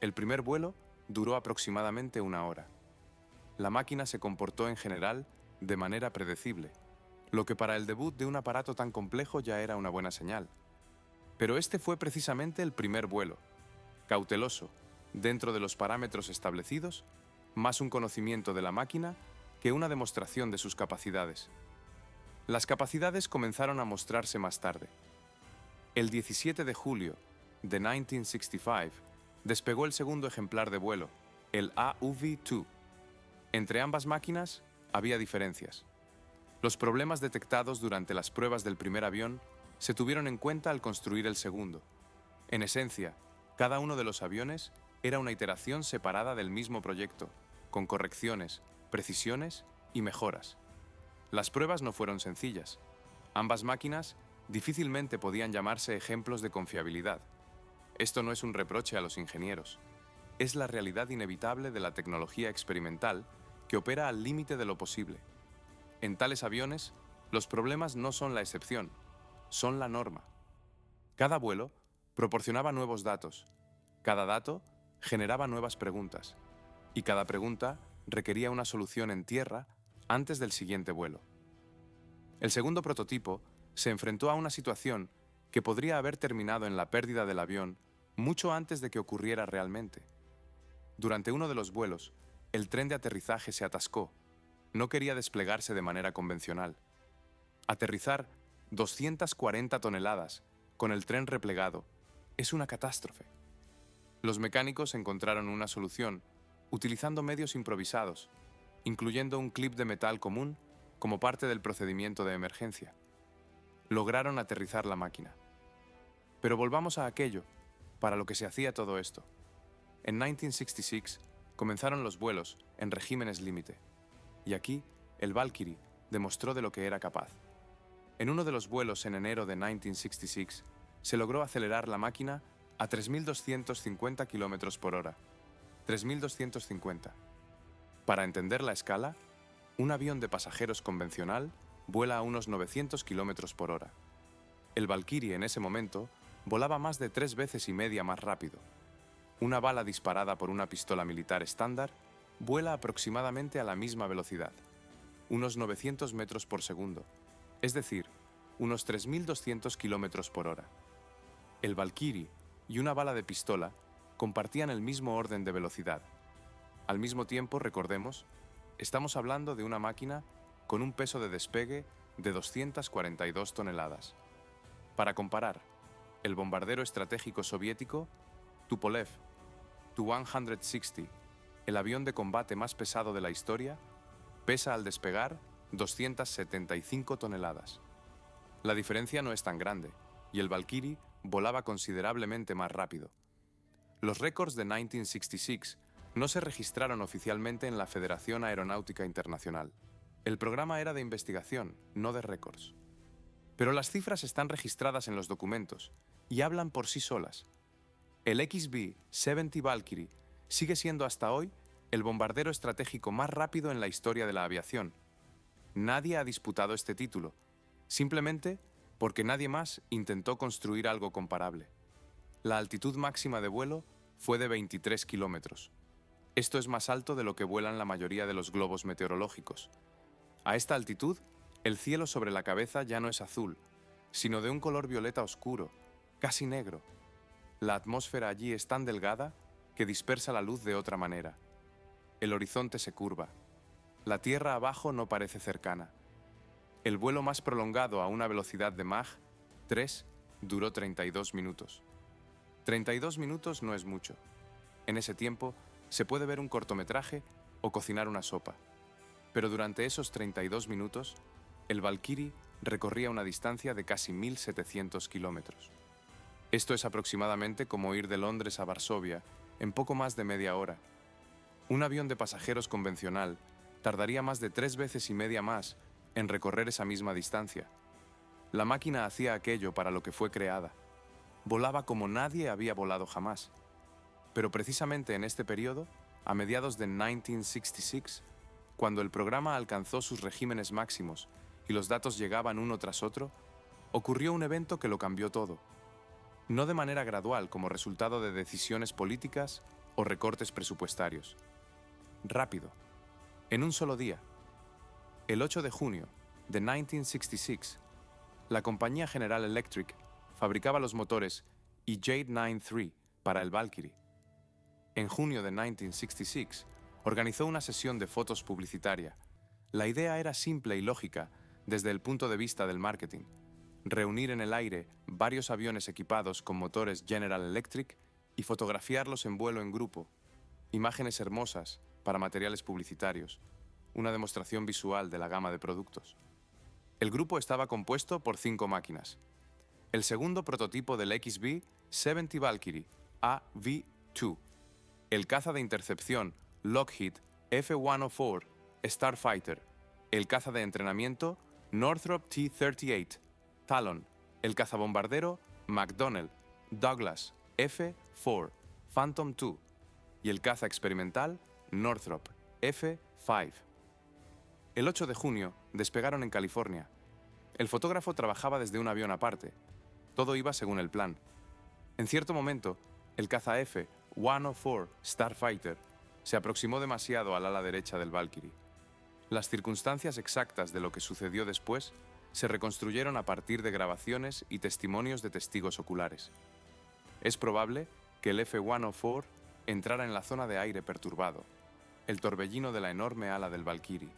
El primer vuelo duró aproximadamente 1 hora. La máquina se comportó en general de manera predecible. lo que para el debut de un aparato tan complejo ya era una buena señal. Pero este fue precisamente el primer vuelo, cauteloso, dentro de los parámetros establecidos, más un conocimiento de la máquina que una demostración de sus capacidades. Las capacidades comenzaron a mostrarse más tarde. El 17 de julio de 1965 despegó el segundo ejemplar de vuelo, el AUV-2. Entre ambas máquinas había diferencias. Los problemas detectados durante las pruebas del primer avión se tuvieron en cuenta al construir el segundo. En esencia, cada uno de los aviones era una iteración separada del mismo proyecto, con correcciones, precisiones y mejoras. Las pruebas no fueron sencillas. Ambas máquinas difícilmente podían llamarse ejemplos de confiabilidad. Esto no es un reproche a los ingenieros. Es la realidad inevitable de la tecnología experimental que opera al límite de lo posible. En tales aviones, los problemas no son la excepción, son la norma. Cada vuelo proporcionaba nuevos datos, cada dato generaba nuevas preguntas, y cada pregunta requería una solución en tierra antes del siguiente vuelo. El segundo prototipo se enfrentó a una situación que podría haber terminado en la pérdida del avión mucho antes de que ocurriera realmente. Durante uno de los vuelos, el tren de aterrizaje se atascó. No quería desplegarse de manera convencional. Aterrizar 240 toneladas con el tren replegado es una catástrofe. Los mecánicos encontraron una solución utilizando medios improvisados, incluyendo un clip de metal común como parte del procedimiento de emergencia. Lograron aterrizar la máquina. Pero volvamos a aquello para lo que se hacía todo esto. En 1966 comenzaron los vuelos en regímenes límite, y aquí el Valkyrie demostró de lo que era capaz. En uno de los vuelos en enero de 1966 se logró acelerar la máquina a 3.250 km por hora. 3.250. Para entender la escala, un avión de pasajeros convencional vuela a unos 900 km por hora. El Valkyrie en ese momento volaba más de 3 veces y media más rápido. Una bala disparada por una pistola militar estándar vuela aproximadamente a la misma velocidad, unos 900 metros por segundo, es decir, unos 3.200 km por hora. El Valkyrie y una bala de pistola compartían el mismo orden de velocidad. Al mismo tiempo, recordemos, estamos hablando de una máquina con un peso de despegue de 242 toneladas. Para comparar, el bombardero estratégico soviético Tupolev Tu-160, el avión de combate más pesado de la historia, pesa al despegar 275 toneladas. La diferencia no es tan grande, y el Valkyrie volaba considerablemente más rápido. Los récords de 1966 no se registraron oficialmente en la Federación Aeronáutica Internacional. El programa era de investigación, no de récords. Pero las cifras están registradas en los documentos y hablan por sí solas. El XB-70 Valkyrie sigue siendo hasta hoy el bombardero estratégico más rápido en la historia de la aviación. Nadie ha disputado este título, simplemente porque nadie más intentó construir algo comparable. La altitud máxima de vuelo fue de 23 kilómetros. Esto es más alto de lo que vuelan la mayoría de los globos meteorológicos. A esta altitud, el cielo sobre la cabeza ya no es azul, sino de un color violeta oscuro, casi negro. La atmósfera allí es tan delgada que dispersa la luz de otra manera. El horizonte se curva. La tierra abajo no parece cercana. El vuelo más prolongado a una velocidad de Mach 3 duró 32 minutos. 32 minutos no es mucho. En ese tiempo se puede ver un cortometraje o cocinar una sopa. Pero durante esos 32 minutos, el Valkyrie recorría una distancia de casi 1.700 kilómetros. Esto es aproximadamente como ir de Londres a Varsovia en poco más de media hora. Un avión de pasajeros convencional tardaría más de 3 veces y media más en recorrer esa misma distancia. La máquina hacía aquello para lo que fue creada. Volaba como nadie había volado jamás. Pero precisamente en este periodo, a mediados de 1966, cuando el programa alcanzó sus regímenes máximos y los datos llegaban uno tras otro, ocurrió un evento que lo cambió todo. No de manera gradual como resultado de decisiones políticas o recortes presupuestarios. Rápido. En un solo día. El 8 de junio de 1966, la compañía General Electric fabricaba los motores EJ-9-3 para el Valkyrie. En junio de 1966, organizó una sesión de fotos publicitaria. La idea era simple y lógica desde el punto de vista del marketing: reunir en el aire varios aviones equipados con motores General Electric y fotografiarlos en vuelo en grupo. Imágenes hermosas para materiales publicitarios, una demostración visual de la gama de productos. El grupo estaba compuesto por 5 máquinas. El segundo prototipo del XB-70 Valkyrie AV-2, el caza de intercepción Lockheed F-104 Starfighter, el caza de entrenamiento Northrop T-38 Talon, el cazabombardero McDonnell Douglas F-4 Phantom II y el caza experimental Northrop F-5. El 8 de junio despegaron en California. El fotógrafo trabajaba desde un avión aparte. Todo iba según el plan. En cierto momento, el caza F-104 Starfighter se aproximó demasiado al ala derecha del Valkyrie. Las circunstancias exactas de lo que sucedió después se reconstruyeron a partir de grabaciones y testimonios de testigos oculares. Es probable que el F-104 entrara en la zona de aire perturbado, el torbellino de la enorme ala del Valkyrie.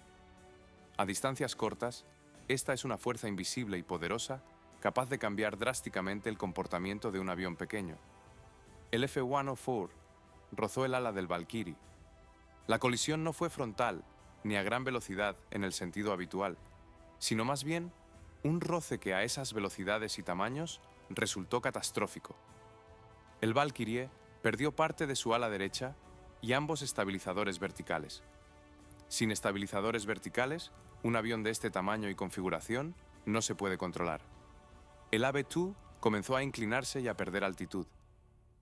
A distancias cortas, esta es una fuerza invisible y poderosa capaz de cambiar drásticamente el comportamiento de un avión pequeño. El F-104 rozó el ala del Valkyrie. La colisión no fue frontal ni a gran velocidad en el sentido habitual, sino más bien un roce que a esas velocidades y tamaños resultó catastrófico. El Valkyrie perdió parte de su ala derecha y ambos estabilizadores verticales. Sin estabilizadores verticales, un avión de este tamaño y configuración no se puede controlar. El AV-2 comenzó a inclinarse y a perder altitud.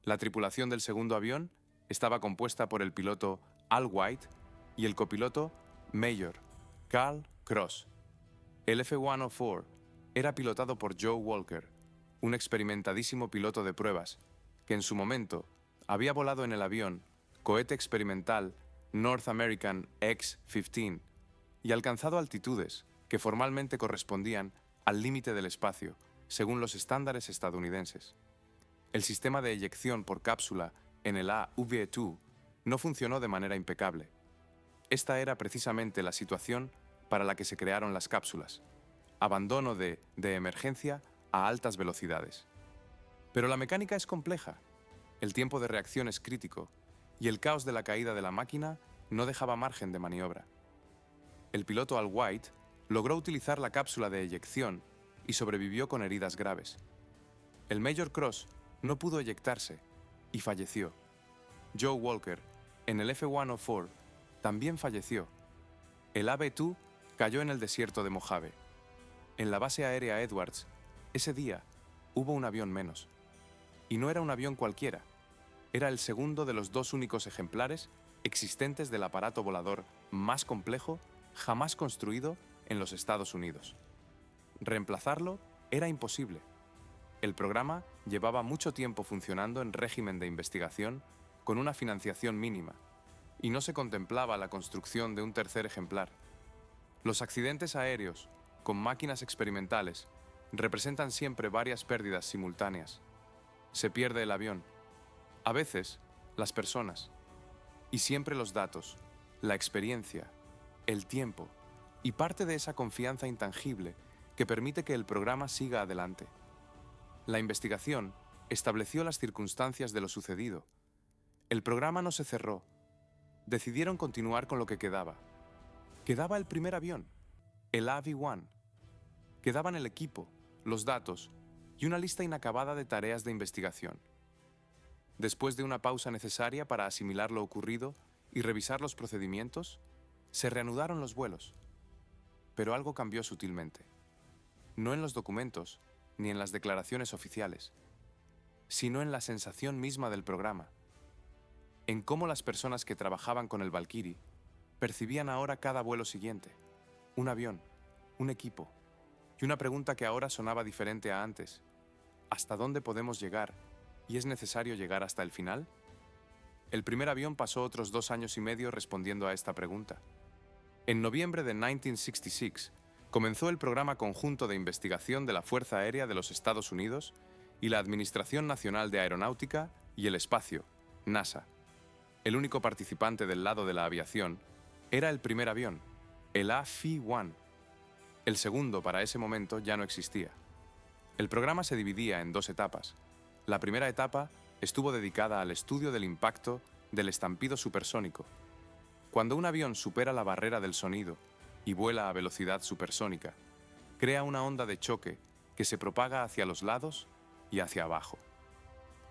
La tripulación del segundo avión estaba compuesta por el piloto Al White y el copiloto Major Carl Cross. El F-104 era pilotado por Joe Walker, un experimentadísimo piloto de pruebas, que en su momento había volado en el avión cohete experimental North American X-15 y alcanzado altitudes que formalmente correspondían al límite del espacio, según los estándares estadounidenses. El sistema de eyección por cápsula en el AV-2 no funcionó de manera impecable. Esta era precisamente la situación para la que se crearon las cápsulas: abandono de emergencia a altas velocidades. Pero la mecánica es compleja, el tiempo de reacción es crítico y el caos de la caída de la máquina no dejaba margen de maniobra. El piloto Al White logró utilizar la cápsula de eyección y sobrevivió con heridas graves. El Major Cross no pudo eyectarse y falleció. Joe Walker, en el F-104, también falleció. El AV-2 cayó en el desierto de Mojave. En la base aérea Edwards, ese día, hubo un avión menos. Y no era un avión cualquiera. Era el segundo de los 2 únicos ejemplares existentes del aparato volador más complejo jamás construido en los Estados Unidos. Reemplazarlo era imposible. El programa llevaba mucho tiempo funcionando en régimen de investigación con una financiación mínima, y no se contemplaba la construcción de un tercer ejemplar. Los accidentes aéreos, con máquinas experimentales, representan siempre varias pérdidas simultáneas. Se pierde el avión, a veces las personas, y siempre los datos, la experiencia, el tiempo y parte de esa confianza intangible que permite que el programa siga adelante. La investigación estableció las circunstancias de lo sucedido. El programa no se cerró. Decidieron continuar con lo que quedaba. Quedaba el primer avión, el AV-1. Quedaban el equipo, los datos y una lista inacabada de tareas de investigación. Después de una pausa necesaria para asimilar lo ocurrido y revisar los procedimientos, se reanudaron los vuelos. Pero algo cambió sutilmente. No en los documentos ni en las declaraciones oficiales, sino en la sensación misma del programa, en cómo las personas que trabajaban con el Valkyrie percibían ahora cada vuelo siguiente: un avión, un equipo, y una pregunta que ahora sonaba diferente a antes: ¿hasta dónde podemos llegar? ¿Y es necesario llegar hasta el final? El primer avión pasó otros 2 años y medio respondiendo a esta pregunta. En noviembre de 1966, comenzó el Programa Conjunto de Investigación de la Fuerza Aérea de los Estados Unidos y la Administración Nacional de Aeronáutica y el Espacio, NASA. El único participante del lado de la aviación era el primer avión, el A-FI-1. El segundo, para ese momento, ya no existía. El programa se dividía en dos etapas. La primera etapa estuvo dedicada al estudio del impacto del estampido supersónico. Cuando un avión supera la barrera del sonido y vuela a velocidad supersónica, crea una onda de choque que se propaga hacia los lados y hacia abajo.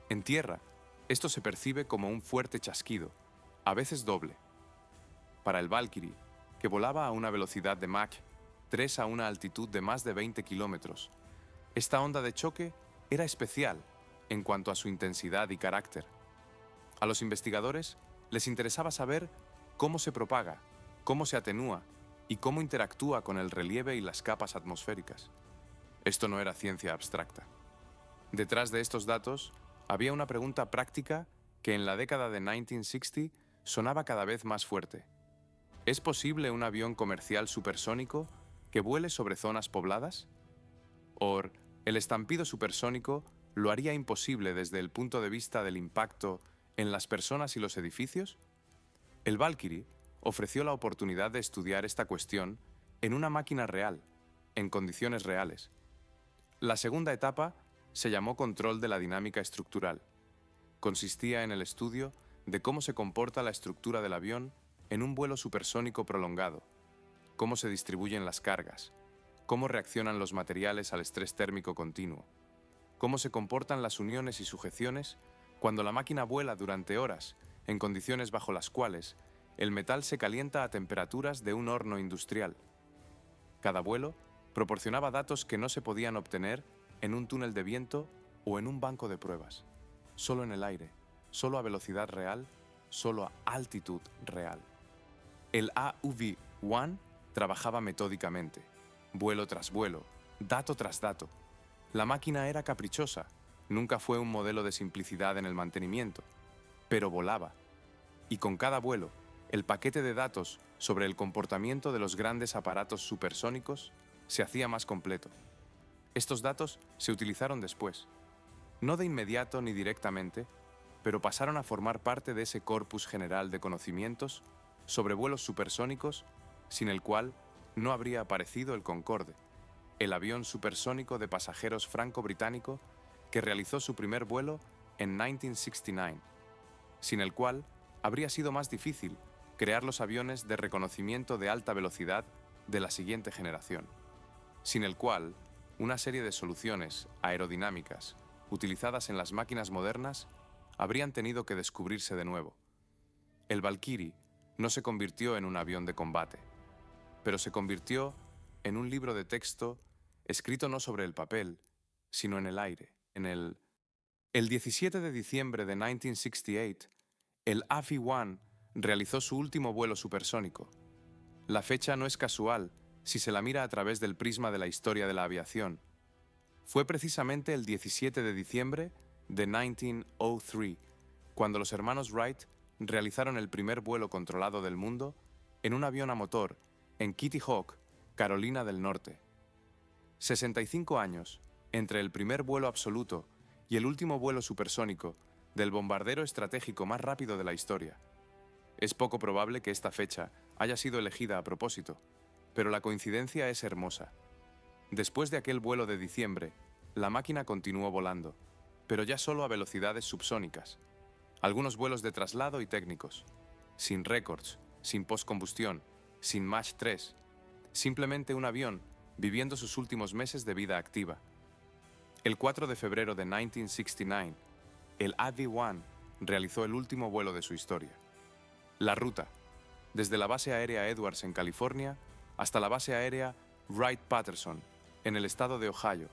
En tierra, esto se percibe como un fuerte chasquido, a veces doble. Para el Valkyrie, que volaba a una velocidad de Mach 3 a una altitud de más de 20 kilómetros, esta onda de choque era especial en cuanto a su intensidad y carácter. A los investigadores les interesaba saber cómo se propaga, cómo se atenúa y cómo interactúa con el relieve y las capas atmosféricas. Esto no era ciencia abstracta. Detrás de estos datos había una pregunta práctica que en la década de 1960 sonaba cada vez más fuerte. ¿Es posible un avión comercial supersónico que vuele sobre zonas pobladas? ¿O el estampido supersónico lo haría imposible desde el punto de vista del impacto en las personas y los edificios? El Valkyrie ofreció la oportunidad de estudiar esta cuestión en una máquina real, en condiciones reales. La segunda etapa se llamó control de la dinámica estructural. Consistía en el estudio de cómo se comporta la estructura del avión en un vuelo supersónico prolongado, cómo se distribuyen las cargas, cómo reaccionan los materiales al estrés térmico continuo, cómo se comportan las uniones y sujeciones cuando la máquina vuela durante horas en condiciones bajo las cuales el metal se calienta a temperaturas de un horno industrial. Cada vuelo proporcionaba datos que no se podían obtener en un túnel de viento o en un banco de pruebas, solo en el aire, solo a velocidad real, solo a altitud real. El AUV-1 trabajaba metódicamente, vuelo tras vuelo, dato tras dato. La máquina era caprichosa, nunca fue un modelo de simplicidad en el mantenimiento, pero volaba. Y con cada vuelo, el paquete de datos sobre el comportamiento de los grandes aparatos supersónicos se hacía más completo. Estos datos se utilizaron después, no de inmediato ni directamente, pero pasaron a formar parte de ese corpus general de conocimientos sobre vuelos supersónicos sin el cual no habría aparecido el Concorde, el avión supersónico de pasajeros franco-británico que realizó su primer vuelo en 1969, sin el cual habría sido más difícil crear los aviones de reconocimiento de alta velocidad de la siguiente generación, sin el cual una serie de soluciones aerodinámicas utilizadas en las máquinas modernas habrían tenido que descubrirse de nuevo. El Valkyrie no se convirtió en un avión de combate, pero se convirtió en un libro de texto escrito no sobre el papel, sino en el aire. El 17 de diciembre de 1968, el AFI-1 realizó su último vuelo supersónico. La fecha no es casual si se la mira a través del prisma de la historia de la aviación. Fue precisamente el 17 de diciembre de 1903, cuando los hermanos Wright realizaron el primer vuelo controlado del mundo en un avión a motor en Kitty Hawk, Carolina del Norte. 65 años entre el primer vuelo absoluto y el último vuelo supersónico del bombardero estratégico más rápido de la historia. Es poco probable que esta fecha haya sido elegida a propósito, pero la coincidencia es hermosa. Después de aquel vuelo de diciembre, la máquina continuó volando, pero ya solo a velocidades subsónicas. Algunos vuelos de traslado y técnicos, sin récords, sin postcombustión, sin Mach 3, simplemente un avión viviendo sus últimos meses de vida activa. El 4 de febrero de 1969, el AV-1 realizó el último vuelo de su historia. La ruta, desde la base aérea Edwards en California hasta la base aérea Wright-Patterson, en el estado de Ohio.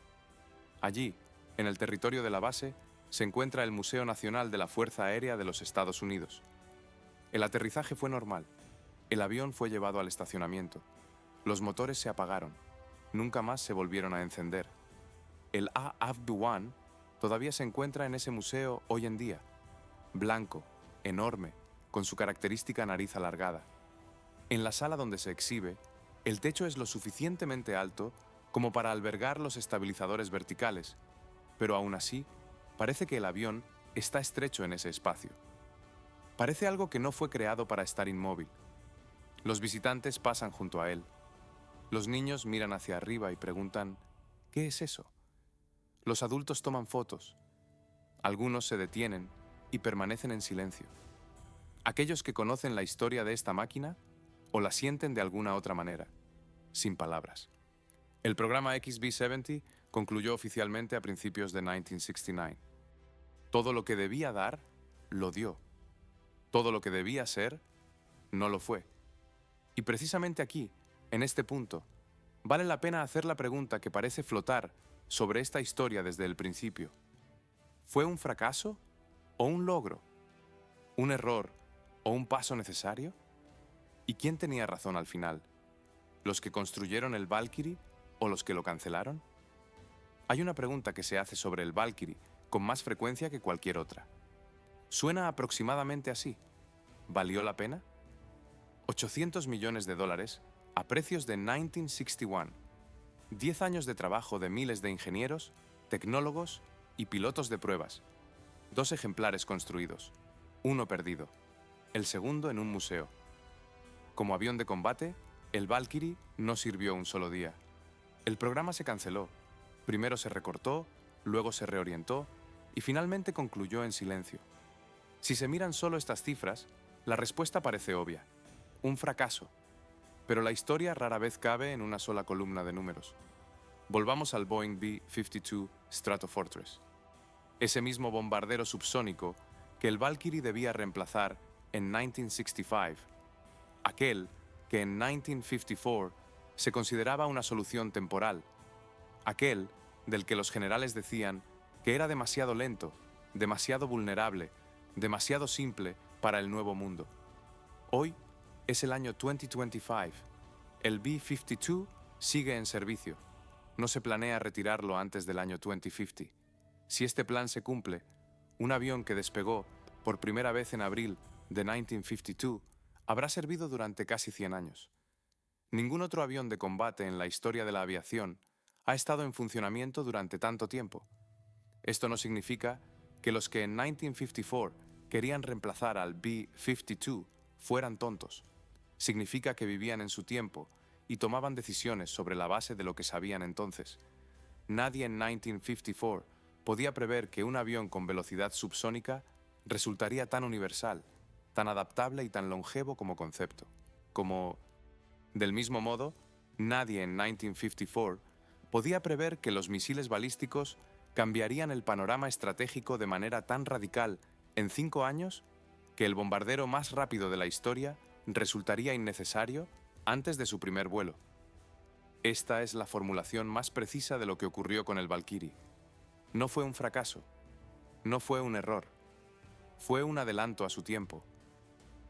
Allí, en el territorio de la base, se encuentra el Museo Nacional de la Fuerza Aérea de los Estados Unidos. El aterrizaje fue normal. El avión fue llevado al estacionamiento. Los motores se apagaron. Nunca más se volvieron a encender. El AAV-1 todavía se encuentra en ese museo hoy en día. Blanco, enorme, con su característica nariz alargada. En la sala donde se exhibe, El techo es lo suficientemente alto como para albergar los estabilizadores verticales, pero aún así, parece que el avión está estrecho en ese espacio. Parece algo que no fue creado para estar inmóvil. Los visitantes pasan junto a él. Los niños miran hacia arriba y preguntan, ¿qué es eso? Los adultos toman fotos. Algunos se detienen y permanecen en silencio. Aquellos que conocen la historia de esta máquina o la sienten de alguna otra manera, sin palabras. El programa XB-70 concluyó oficialmente a principios de 1969. Todo lo que debía dar, lo dio. Todo lo que debía ser, no lo fue. Y precisamente aquí, en este punto, vale la pena hacer la pregunta que parece flotar sobre esta historia desde el principio. ¿Fue un fracaso o un logro? ¿Un error o un paso necesario? ¿Y quién tenía razón al final? ¿Los que construyeron el Valkyrie o los que lo cancelaron? Hay una pregunta que se hace sobre el Valkyrie con más frecuencia que cualquier otra. Suena aproximadamente así. ¿Valió la pena? 800 millones de dólares a precios de 1961. 10 años de trabajo de miles de ingenieros, tecnólogos y pilotos de pruebas. 2 ejemplares construidos. 1 perdido. El segundo en un museo. Como avión de combate, el Valkyrie no sirvió un solo día. El programa se canceló. Primero se recortó, luego se reorientó y finalmente concluyó en silencio. Si se miran solo estas cifras, la respuesta parece obvia. Un fracaso. Pero la historia rara vez cabe en una sola columna de números. Volvamos al Boeing B-52 Stratofortress. Ese mismo bombardero subsónico que el Valkyrie debía reemplazar en 1965. Aquel que en 1954 se consideraba una solución temporal. Aquel del que los generales decían que era demasiado lento, demasiado vulnerable, demasiado simple para el nuevo mundo. Hoy es el año 2025. El B-52 sigue en servicio. No se planea retirarlo antes del año 2050. Si este plan se cumple, un avión que despegó por primera vez en abril de 1952 habrá servido durante casi 100 años. Ningún otro avión de combate en la historia de la aviación ha estado en funcionamiento durante tanto tiempo. Esto no significa que los que en 1954 querían reemplazar al B-52 fueran tontos. Significa que vivían en su tiempo y tomaban decisiones sobre la base de lo que sabían entonces. Nadie en 1954 podía prever que un avión con velocidad subsónica resultaría tan universal, tan adaptable y tan longevo como concepto. Del mismo modo, nadie en 1954 podía prever que los misiles balísticos cambiarían el panorama estratégico de manera tan radical en 5 años que el bombardero más rápido de la historia resultaría innecesario antes de su primer vuelo. Esta es la formulación más precisa de lo que ocurrió con el Valkyrie. No fue un fracaso, no fue un error, fue un adelanto a su tiempo.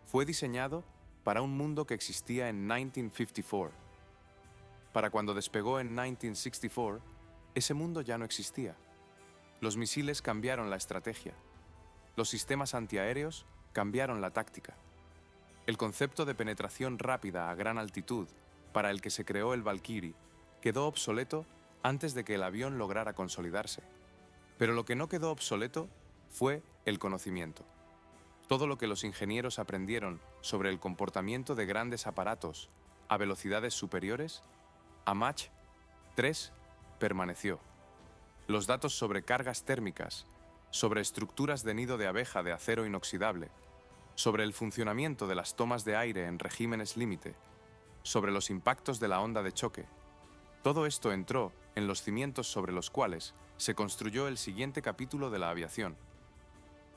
Fue diseñado para un mundo que existía en 1954. Para cuando despegó en 1964, ese mundo ya no existía. Los misiles cambiaron la estrategia. Los sistemas antiaéreos cambiaron la táctica. El concepto de penetración rápida a gran altitud para el que se creó el Valkyrie quedó obsoleto antes de que el avión lograra consolidarse. Pero lo que no quedó obsoleto fue el conocimiento. Todo lo que los ingenieros aprendieron sobre el comportamiento de grandes aparatos a velocidades superiores, a Mach 3 permaneció. Los datos sobre cargas térmicas, sobre estructuras de nido de abeja de acero inoxidable, sobre el funcionamiento de las tomas de aire en regímenes límite, sobre los impactos de la onda de choque. Todo esto entró en los cimientos sobre los cuales se construyó el siguiente capítulo de la aviación.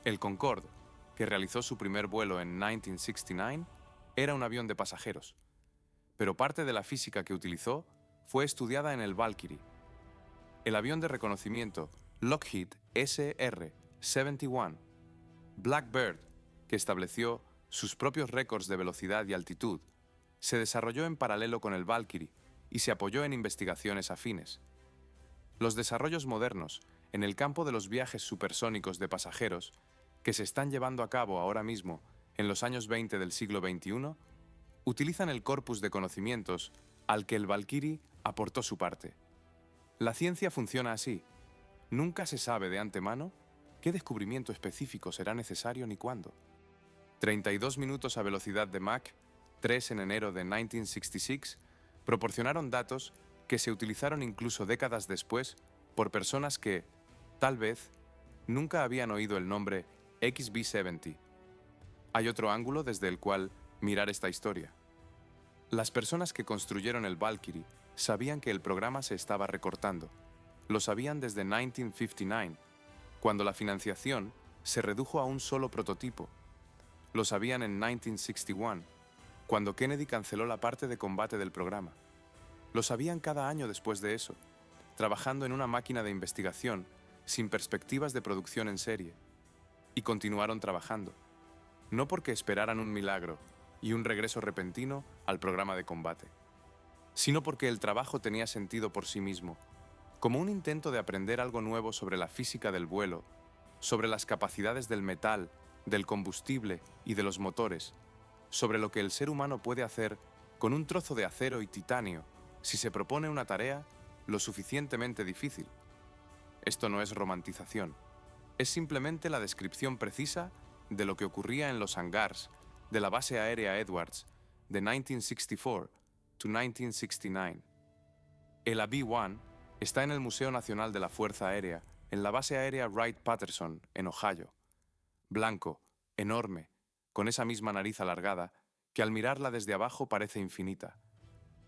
El Concorde, que realizó su primer vuelo en 1969, era un avión de pasajeros, pero parte de la física que utilizó fue estudiada en el Valkyrie. El avión de reconocimiento Lockheed SR-71, Blackbird, que estableció sus propios récords de velocidad y altitud, se desarrolló en paralelo con el Valkyrie y se apoyó en investigaciones afines. Los desarrollos modernos en el campo de los viajes supersónicos de pasajeros que se están llevando a cabo ahora mismo en los años 20 del siglo XXI, utilizan el corpus de conocimientos al que el Valkyrie aportó su parte. La ciencia funciona así. Nunca se sabe de antemano qué descubrimiento específico será necesario ni cuándo. 32 minutos a velocidad de Mach, 3 en enero de 1966, proporcionaron datos que se utilizaron incluso décadas después por personas que, tal vez, nunca habían oído el nombre XB-70. Hay otro ángulo desde el cual mirar esta historia. Las personas que construyeron el Valkyrie sabían que el programa se estaba recortando. Lo sabían desde 1959, cuando la financiación se redujo a un solo prototipo. Lo sabían en 1961, cuando Kennedy canceló la parte de combate del programa. Lo sabían cada año después de eso, trabajando en una máquina de investigación sin perspectivas de producción en serie. Y continuaron trabajando, no porque esperaran un milagro y un regreso repentino al programa de combate, sino porque el trabajo tenía sentido por sí mismo, como un intento de aprender algo nuevo sobre la física del vuelo, sobre las capacidades del metal, del combustible y de los motores, sobre lo que el ser humano puede hacer con un trozo de acero y titanio si se propone una tarea lo suficientemente difícil. Esto no es romantización, es simplemente la descripción precisa de lo que ocurría en los hangars de la base aérea Edwards de 1964 to 1969. El AB-1 está en el Museo Nacional de la Fuerza Aérea, en la base aérea Wright-Patterson, en Ohio. Blanco, enorme, con esa misma nariz alargada, que al mirarla desde abajo parece infinita.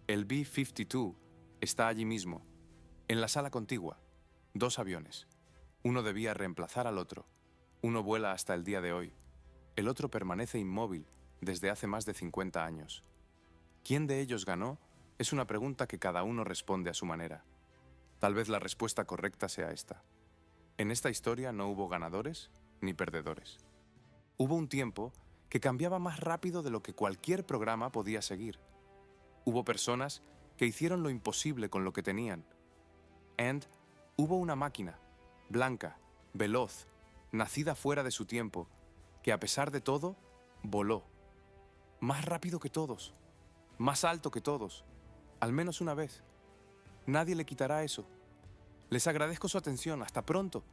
El B-52 está allí mismo, en la sala contigua. 2 aviones. Uno debía reemplazar al otro. Uno vuela hasta el día de hoy. El otro permanece inmóvil desde hace más de 50 años. ¿Quién de ellos ganó? Es una pregunta que cada uno responde a su manera. Tal vez la respuesta correcta sea esta. En esta historia no hubo ganadores ni perdedores. Hubo un tiempo que cambiaba más rápido de lo que cualquier programa podía seguir. Hubo personas que hicieron lo imposible con lo que tenían. Hubo una máquina, blanca, veloz, nacida fuera de su tiempo, que a pesar de todo, voló. Más rápido que todos, más alto que todos, al menos una vez. Nadie le quitará eso. Les agradezco su atención. Hasta pronto.